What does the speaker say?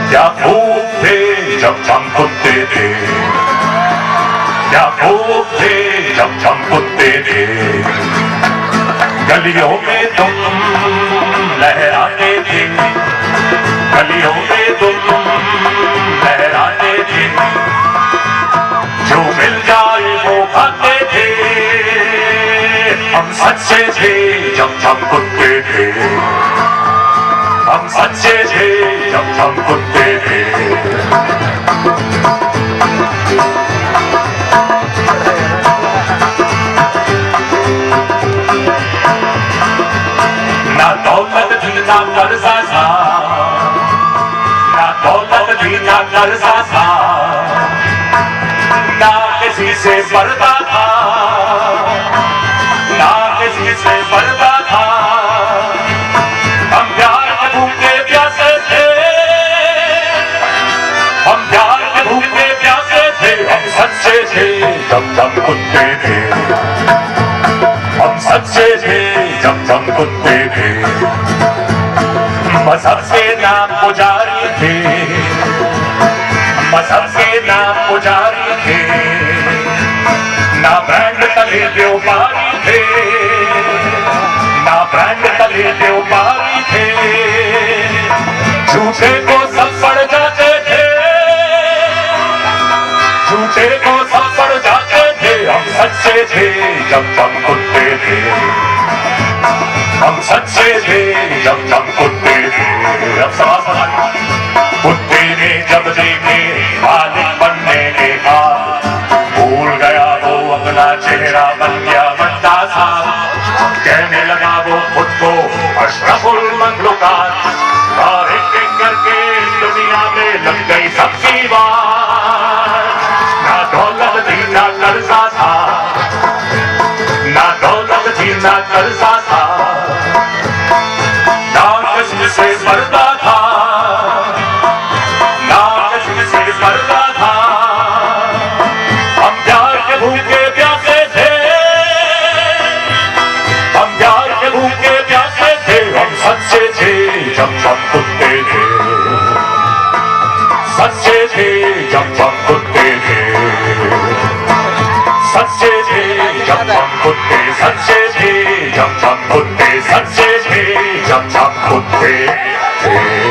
क्या खूब थे जब हम कुत्ते थे, क्या खूब थे जब हम कुत्ते थे। गलियों में तुम लहराते थे, गलियों में तुम लहराते थे। जो मिल जाए वो खाते थे। हम सच्चे थे जब हम कुत्ते थे, हम सच्चे थे जब हम कुत्ते थे। ना दौलत थी ना कर्जा था, ना दौलत थी ना कर्जा था, ना किसी से पर्दा था, ना किसी से पर्दा था। हम प्यार के भूखे प्यासे थे, हम प्यार के भूखे प्यासे थे। हम सच्चे थे जब हम कुत्ते थे, हम सच्चे थे जब हम कुत्ते थे। मजहब के नाम पुजारी थे, मजहब के नाम पुजारी थे। ना ब्रांड तले व्यापारी थे, ना ब्रांड तले व्यापारी थे। झूठे को सब पड़ जाते थे, झूठे को सब पड़ जाते थे। हम सच्चे थे जब हम कुत्ते थे, हम सच्चे थे जब हम कुत्ते थे। अब सवाल कुत्ते ने जब देखे मालिक बनने के बाद, भूल गया वो अपना चेहरा बन गया बंदा सा। कहने लगा वो खुद को अशरफुल मखलूकात, और एक एक करके दुनिया में लग गई सबकी बात। ना दौलत थी ना कर्जा था, ना दौलत थी ना कर्जा था, ना किसी से पर्दा था, ना किसी से पर्दा था। हम प्यार के भूखे प्यासे थे, हम प्यार के भूखे प्यासे थे। हम सच्चे थे जब हम कुत्ते थे, सच्चे थे जब हम कुत्ते थे, सच्चे थे जब हम कुत्ते, सच्चे थे जब हम कुत्ते, सच्चे थे जब हम कुत्ते थे।